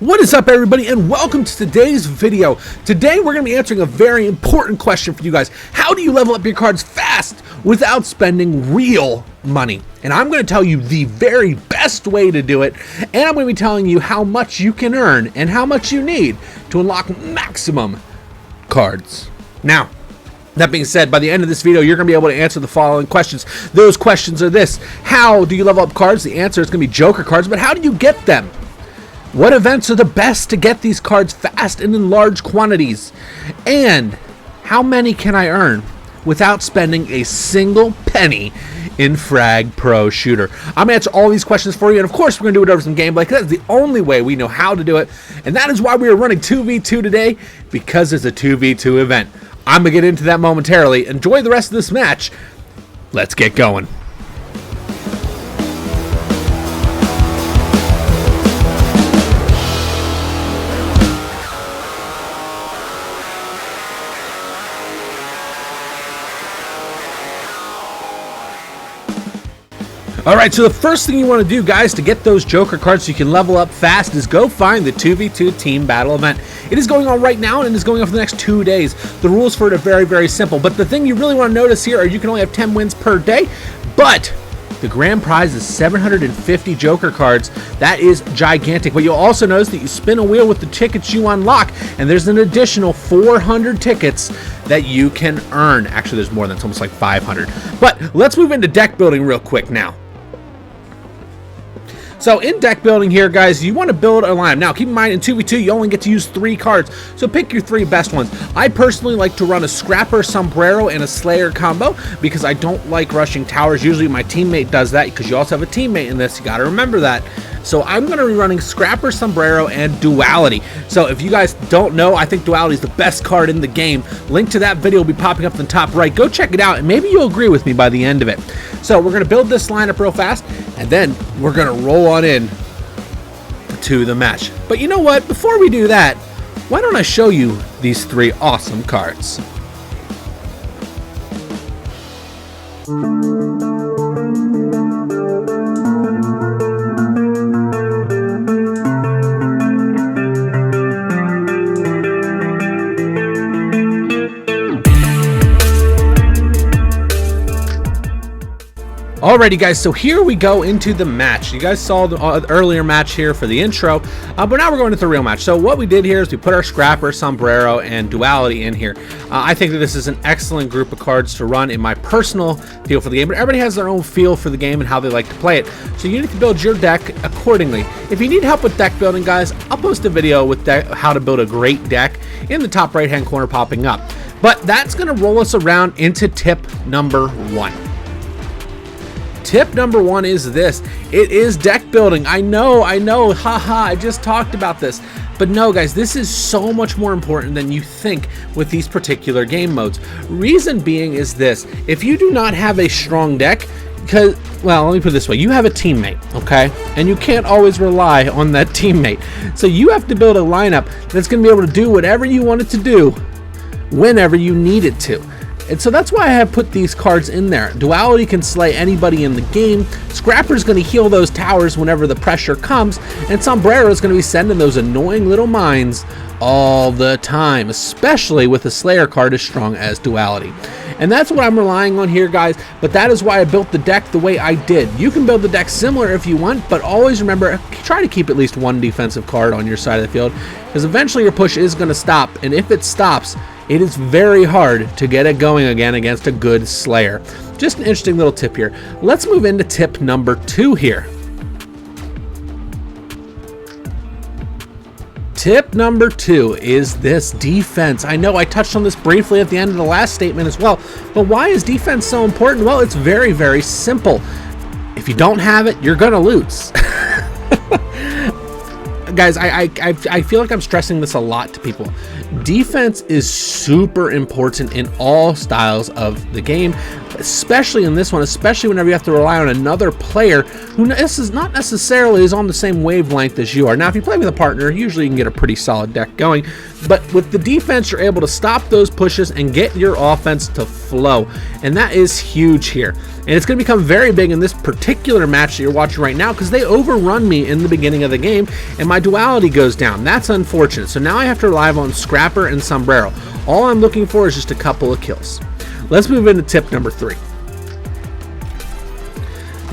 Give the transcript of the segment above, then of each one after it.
What is up, everybody, and welcome to today's video. Today we're going to be answering a very important question for you guys. How do you level up your cards fast without spending real money? And I'm going to tell you the very best way to do it, and I'm going to be telling you how much you can earn and how much you need to unlock maximum cards. Now, that being said, by the end of this video, you're going to be able to answer the following questions. Those questions are this: how do you level up cards? The answer is going to be Joker cards, but how do you get them? What events are the best to get these cards fast and in large quantities? And how many can I earn without spending a single penny in Frag Pro Shooter? I'm going to answer all these questions for you, and of course we're going to do it over some gameplay, because that's the only way we know how to do it, and that is why we are running 2v2 today, because it's a 2v2 event. I'm going to get into that momentarily. Enjoy the rest of this match. Let's get going. Alright, so the first thing you want to do, guys, to get those Joker cards so you can level up fast is go find the 2v2 team battle event. It is going on right now and is going on for the next 2 days. The rules for it are very, very simple, but the thing you really want to notice here are you can only have 10 wins per day, but the grand prize is 750 Joker cards. That is gigantic. But you'll also notice that you spin a wheel with the tickets you unlock, and there's an additional 400 tickets that you can earn. Actually, there's more than, it's almost like 500. But let's move into deck building real quick now. So in deck building here, guys, you want to build a lineup. Now, keep in mind, in 2v2, you only get to use 3 cards, so pick your 3 best ones. I personally like to run a Scrapper, Sombrero, and a Slayer combo because I don't like rushing towers. Usually my teammate does that because you also have a teammate in this. You got to remember that. So I'm going to be running Scrapper, Sombrero, and Duality. So if you guys don't know, I think Duality is the best card in the game. Link to that video will be popping up in the top right. Go check it out, and maybe you'll agree with me by the end of it. So we're going to build this lineup real fast, and then we're going to roll on in to the match. But you know what? Before we do that, why don't I show you these 3 awesome cards? Alrighty, guys, so here we go into the match. You guys saw the earlier match here for the intro, but now we're going into the real match. So what we did here is we put our Scrapper, Sombrero, and Duality in here. I think that this is an excellent group of cards to run in my personal feel for the game, but everybody has their own feel for the game and how they like to play it. So you need to build your deck accordingly. If you need help with deck building, guys, I'll post a video with how to build a great deck in the top right-hand corner popping up. But that's going to roll us around into tip number 1. Tip number 1 is this. It is deck building. I know, haha, I just talked about this. But no, guys, this is so much more important than you think with these particular game modes. Reason being is this: if you do not have a strong deck, because, well, let me put it this way, you have a teammate, okay? And you can't always rely on that teammate. So you have to build a lineup that's going to be able to do whatever you want it to do whenever you need it to. And so that's why I have put these cards in there. Duality can slay anybody in the game. Scrapper's going to heal those towers whenever the pressure comes. And Sombrero is going to be sending those annoying little mines all the time, especially with a Slayer card as strong as Duality. And that's what I'm relying on here, guys, but that is why I built the deck the way I did. You can build the deck similar if you want, but always remember, try to keep at least 1 defensive card on your side of the field, because eventually your push is going to stop, and if it stops, it is very hard to get it going again against a good Slayer. Just an interesting little tip here. Let's move into tip number 2 here. Tip number 2 is this: defense. I know I touched on this briefly at the end of the last statement as well, but why is defense so important? Well, it's very, very simple. If you don't have it, you're gonna lose. Guys, I feel like I'm stressing this a lot to people. Defense is super important in all styles of the game, especially in this one, especially whenever you have to rely on another player who is not necessarily is on the same wavelength as you are. Now, if you play with a partner, usually you can get a pretty solid deck going, but with the defense, you're able to stop those pushes and get your offense to flow, and that is huge here. And it's going to become very big in this particular match that you're watching right now because they overrun me in the beginning of the game and my duality goes down. That's unfortunate. So now I have to rely on Scrapper and Sombrero. All I'm looking for is just a couple of kills. Let's move into tip number 3.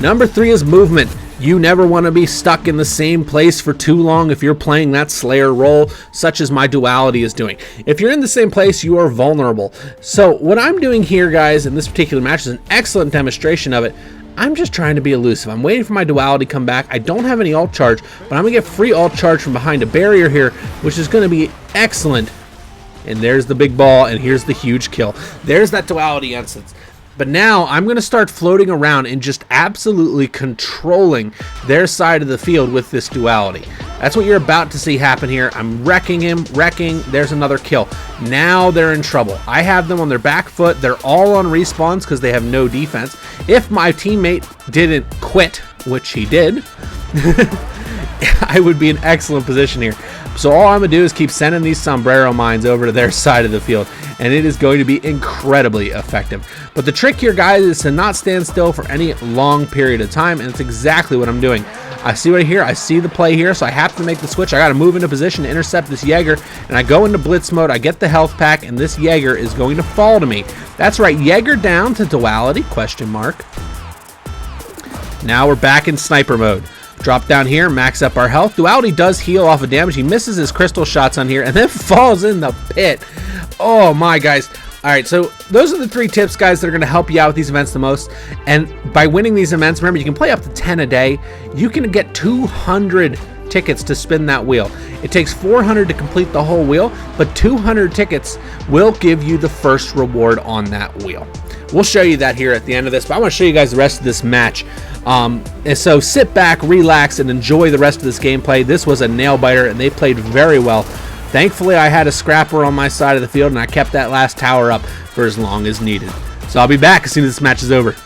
Number 3 is movement. You never want to be stuck in the same place for too long if you're playing that Slayer role, such as my duality is doing. If you're in the same place, you are vulnerable. So what I'm doing here, guys, in this particular match is an excellent demonstration of it. I'm just trying to be elusive. I'm waiting for my duality to come back. I don't have any alt charge, but I'm going to get free alt charge from behind a barrier here, which is going to be excellent. And there's the big ball, and here's the huge kill. There's that duality instance. But now I'm going to start floating around and just absolutely controlling their side of the field with this duality. That's what you're about to see happen here. I'm wrecking him, there's another kill. Now they're in trouble. I have them on their back foot. They're all on respawns because they have no defense. If my teammate didn't quit, which he did, I would be in excellent position here. So all I'm going to do is keep sending these sombrero mines over to their side of the field, and it is going to be incredibly effective. But the trick here, guys, is to not stand still for any long period of time, and it's exactly what I'm doing. I see right here, I see the play here, so I have to make the switch. I got to move into position to intercept this Jaeger, and I go into blitz mode. I get the health pack, and this Jaeger is going to fall to me. That's right, Jaeger down to duality, question mark. Now we're back in sniper mode. Drop down here, max up our health. Duality does heal off of damage. He misses his crystal shots on here and then falls in the pit. Oh my, guys. All right, so those are the 3 tips, guys, that are going to help you out with these events the most. And by winning these events, remember, you can play up to 10 a day. You can get 200 tickets to spin that wheel. It takes 400 to complete the whole wheel, but 200 tickets will give you the first reward on that wheel. We'll show you that here at the end of this, but I want to show you guys the rest of this match. And so sit back, relax, and enjoy the rest of this gameplay. This was a nail biter, and they played very well. Thankfully, I had a scrapper on my side of the field, and I kept that last tower up for as long as needed. So I'll be back as soon as this match is over.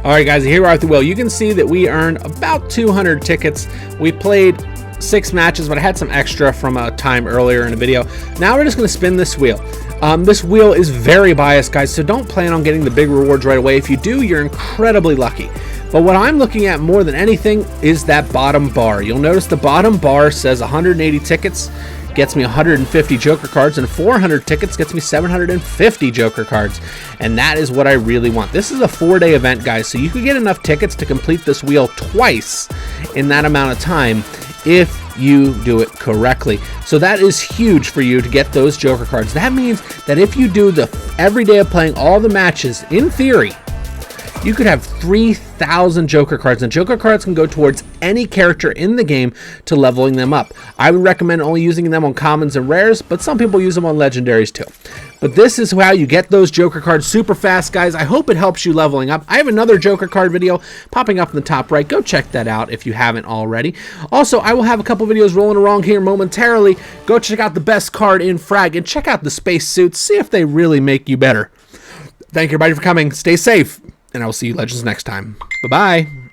Alright guys, here we are at the wheel. You can see that we earned about 200 tickets. We played 6 matches, but I had some extra from a time earlier in the video. Now we're just going to spin this wheel. This wheel is very biased, guys, so don't plan on getting the big rewards right away. If you do, you're incredibly lucky. But what I'm looking at more than anything is that bottom bar. You'll notice the bottom bar says 180 tickets gets me 150 Joker cards, and 400 tickets gets me 750 Joker cards, and that is what I really want. This is a 4-day event, guys, so you could get enough tickets to complete this wheel twice in that amount of time if you do it correctly. So that is huge for you to get those Joker cards. That means that if you do the every day of playing all the matches, in theory, you could have 3,000 Joker cards, and Joker cards can go towards any character in the game to leveling them up. I would recommend only using them on commons and rares, but some people use them on legendaries too. But this is how you get those Joker cards super fast, guys. I hope it helps you leveling up. I have another Joker card video popping up in the top right. Go check that out if you haven't already. Also, I will have a couple videos rolling around here momentarily. Go check out the best card in Frag and check out the space suits. See if they really make you better. Thank you, everybody, for coming. Stay safe, and I will see you Legends next time. Bye-bye.